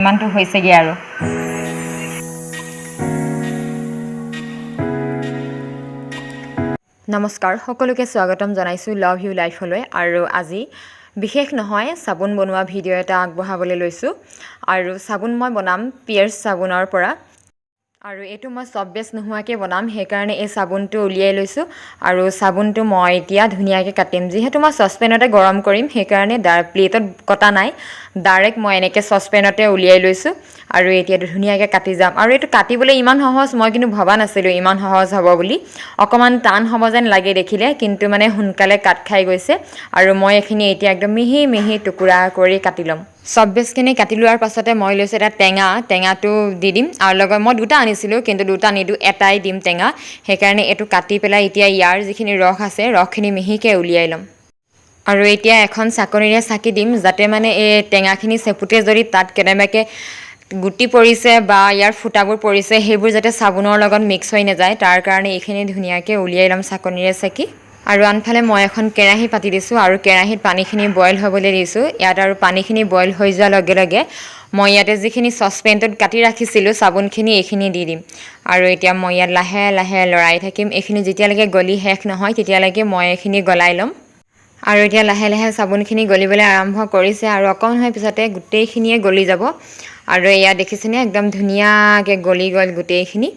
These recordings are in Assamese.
ইমানটো হৈছেগৈ আৰু নমস্কাৰ সকলোকে স্বাগতম জনাইছোঁ লাভ ইউ লাইফলৈ আৰু আজি বিশেষ নহয় চাবোন বনোৱা ভিডিঅ' এটা আগবঢ়াবলৈ লৈছোঁ আৰু চাবোন মই বনাম পিয়াৰ্চ চাবোনৰ পৰা আৰু এইটো মই চব বেছ নোহোৱাকৈ বনাম সেইকাৰণে এই চাবোনটো উলিয়াই লৈছোঁ আৰু চাবোনটো মই এতিয়া ধুনীয়াকৈ কাটিম যিহেতু মই চচপেনতে গৰম কৰিম সেইকাৰণে প্লেটত কটা নাই ডাইৰেক্ট মই এনেকৈ চচপেনতে উলিয়াই লৈছোঁ আৰু এতিয়া ধুনীয়াকৈ কাটি যাম আৰু এইটো কাটিবলৈ ইমান সহজ মই কিন্তু ভবা নাছিলোঁ ইমান সহজ হ'ব বুলি অকণমান টান হ'ব যেন লাগে দেখিলে কিন্তু মানে সোনকালে কাট খাই গৈছে আৰু মই এইখিনি এতিয়া একদম মিহি মিহি টুকুৰা কৰি কাটি ল'ম চব বেছখিনি কাটি লোৱাৰ পাছতে মই লৈছোঁ এটা টেঙাটো দি দিম আৰু লগত মই দুটা আনিছিলোঁ কিন্তু দুটা নিদিওঁ এটাই দিম টেঙা সেইকাৰণে এইটো কাটি পেলাই এতিয়া ইয়াৰ যিখিনি ৰস আছে ৰসখিনি মিহিকৈ উলিয়াই ল'ম আৰু এতিয়া এখন চাকনিৰে চাকি দিম যাতে মানে এই টেঙাখিনি চেপুতে যদি তাত কেনেবাকৈ গুটি পৰিছে বা ইয়াৰ ফুটাবোৰ পৰিছে সেইবোৰ যাতে চাবোনৰ লগত মিক্স হৈ নাযায় তাৰ কাৰণে এইখিনি ধুনীয়াকৈ উলিয়াই ল'ম চাকনিৰে চেকি আৰু আনফালে মই এখন কেৰাহী পাতি দিছোঁ আৰু কেৰাহীত পানীখিনি বইল হ'বলৈ দিছোঁ ইয়াত আৰু পানীখিনি বইল হৈ যোৱাৰ লগে লগে মই ইয়াতে যিখিনি চচপেনটোত কাটি ৰাখিছিলোঁ চাবোনখিনি এইখিনি দি দিম আৰু এতিয়া মই ইয়াত লাহে লাহে লৰাই থাকিম এইখিনি যেতিয়ালৈকে গলি শেষ নহয় তেতিয়ালৈকে মই এইখিনি গলাই ল'ম আৰু এতিয়া লাহে লাহে চাবোনখিনি গলিবলৈ আৰম্ভ কৰিছে আৰু অকণ সময় পিছতে গোটেইখিনিয়ে গলি যাব আৰু এয়া দেখিছেনে একদম ধুনীয়াকৈ গলি গ'ল গোটেইখিনি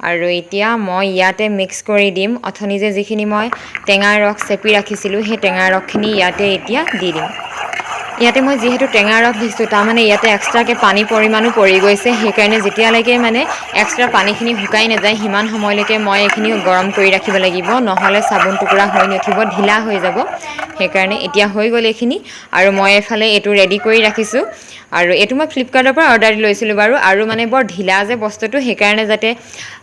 আৰু এতিয়া মই ইয়াতে মিক্স কৰি দিম অথনি যিখিনি মই টেঙাৰ ৰস চেপি ৰাখিছিলোঁ সেই টেঙাৰ ৰসখিনি ইয়াতে এতিয়া দি দিম ইয়াতে মই যিহেতু টেঙাৰ ৰস দিছোঁ তাৰমানে ইয়াতে এক্সট্ৰাকৈ পানী পৰিমাণো পৰি গৈছে সেইকাৰণে যেতিয়ালৈকে মানে এক্সট্ৰা পানীখিনি শুকাই নাযায় সিমান সময়লৈকে মই এইখিনি গৰম কৰি ৰাখিব লাগিব নহ'লে চাবোন টুকুৰা হৈ নুঠিব ঢিলা হৈ যাব সেইকাৰণে এতিয়া হৈ গ'ল এইখিনি আৰু মই এফালে এইটো ৰেডি কৰি ৰাখিছোঁ আৰু এইটো মই ফ্লিপকাৰ্টৰ পৰা অৰ্ডাৰ দি লৈছিলোঁ বাৰু আৰু মানে বৰ ঢিলা যে বস্তুটো সেইকাৰণে যাতে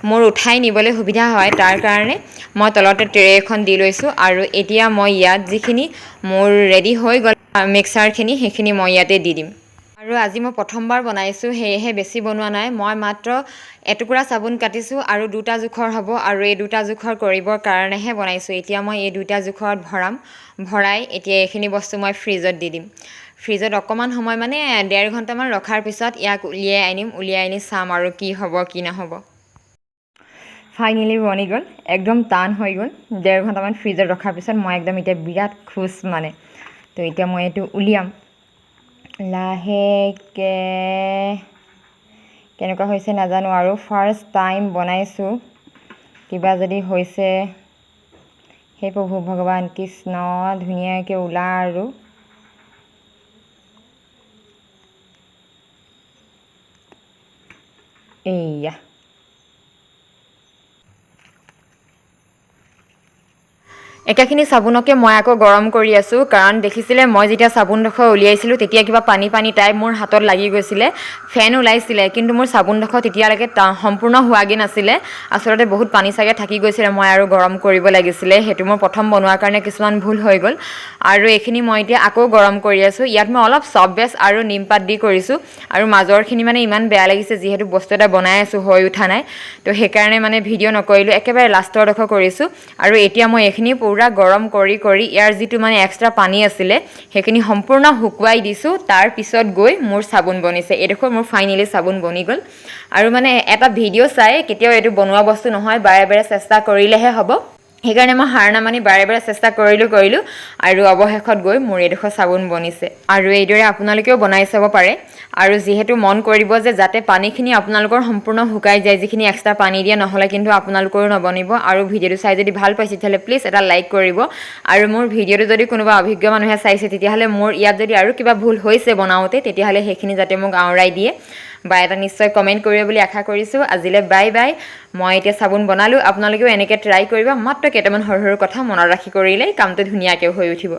মোৰ উঠাই নিবলৈ সুবিধা হয় তাৰ কাৰণে মই তলতে ট্ৰে এখন দি লৈছোঁ আৰু এতিয়া মই ইয়াত যিখিনি মোৰ ৰেডি হৈ গ'ল মিক্সাৰখিনি সেইখিনি মই ইয়াতে দি দিম আৰু আজি মই প্ৰথমবাৰ বনাইছোঁ সেয়েহে বেছি বনোৱা নাই মই মাত্ৰ এটুকুৰা চাবোন কাটিছোঁ আৰু দুটা জোখৰ হ'ব আৰু এই দুটা জোখৰ কৰিবৰ কাৰণেহে বনাইছোঁ এতিয়া মই এই দুটা জোখত ভৰাই এতিয়া এইখিনি বস্তু মই ফ্ৰিজত দি দিম ফ্ৰিজত অকণমান সময় মানে 1.5 ঘণ্টামান ৰখাৰ পিছত ইয়াক উলিয়াই আনি চাম আৰু কি হ'ব কি নহ'ব ফাইনেলি বনি গ'ল একদম টান হৈ গ'ল 1.5 ঘণ্টামান ফ্ৰিজত ৰখাৰ পিছত মই একদম এতিয়া বিৰাট খুচ মানে তো এতিয়া মই এইটো উলিয়াম লাহেকৈ কেনেকুৱা হৈছে নাজানো আৰু ফাৰ্ষ্ট টাইম বনাইছোঁ কিবা যদি হৈছে হে প্ৰভু ভগৱান কৃষ্ণ ধুনীয়াকৈ ওলা আৰু এইয়া একেখিনি চাবোনকে মই আকৌ গৰম কৰি আছোঁ কাৰণ দেখিছিলে মই যেতিয়া চাবোনডোখৰ উলিয়াইছিলোঁ তেতিয়া কিবা পানী টাইপ মোৰ হাতত লাগি গৈছিলে ফেন ওলাইছিলে কিন্তু মোৰ চাবোনডোখৰ তেতিয়ালৈকে সম্পূৰ্ণ হোৱাগৈ নাছিলে আচলতে বহুত পানী চাগে থাকি গৈছিলে মই আৰু গৰম কৰিব লাগিছিলে সেইটো মোৰ প্ৰথম বনোৱাৰ কাৰণে কিছুমান ভুল হৈ গ'ল আৰু এইখিনি মই এতিয়া আকৌ গৰম কৰি আছোঁ ইয়াত মই অলপ চফ বেছ আৰু নিমপাত দি কৰিছোঁ আৰু মাজৰখিনি মানে ইমান বেয়া লাগিছে যিহেতু বস্তু এটা বনাই আছোঁ হৈ উঠা নাই তো সেইকাৰণে মানে ভিডিঅ' নকৰিলোঁ একেবাৰে লাষ্টৰডোখৰ কৰিছোঁ আৰু এতিয়া মই এইখিনি পুৰা গৰম কৰি ইয়াৰ যিটো মানে এক্সট্ৰা পানী আছিলে সেইখিনি সম্পূৰ্ণ শুকুৱাই দিছোঁ তাৰ পিছত গৈ মোৰ চাবোন বনিছে এইডোখৰ মোৰ ফাইনেলি চাবোন বনি গ'ল আৰু মানে এটা ভিডিঅ' চাই কেতিয়াও এইটো বনোৱা বস্তু নহয় বাৰে বাৰে চেষ্টা কৰিলেহে হ'ব সেইকাৰণে মই হাৰ নামানি বাৰে বাৰে চেষ্টা কৰিলোঁ আৰু অৱশেষত গৈ মোৰ এইডোখৰ চাবোন বনিছে আৰু এইদৰে আপোনালোকেও বনাই চাব পাৰে আৰু যিহেতু মন কৰিব যে যাতে পানীখিনি আপোনালোকৰ সম্পূৰ্ণ শুকাই যায় যিখিনি এক্সট্ৰা পানী দিয়ে নহ'লে কিন্তু আপোনালোকৰো নবনিব আৰু ভিডিঅ'টো চাই যদি ভাল পাইছে তেতিয়াহ'লে প্লিজ এটা লাইক কৰিব আৰু মোৰ ভিডিঅ'টো যদি কোনোবা অভিজ্ঞ মানুহে চাইছে তেতিয়াহ'লে মোৰ ইয়াত যদি আৰু কিবা ভুল হৈছে বনাওঁতে তেতিয়াহ'লে সেইখিনি যাতে মোক আওৰাই দিয়ে বা এটা নিশ্চয় কমেণ্ট কৰিব বুলি আশা কৰিছোঁ আজিলৈ বাই মই এতিয়া চাবোন বনালোঁ আপোনালোকেও এনেকৈ ট্ৰাই কৰিব মাত্ৰ কেইটামান সৰু কথা মনত ৰাখি কৰিলে কামটো ধুনীয়াকৈ হৈ উঠিব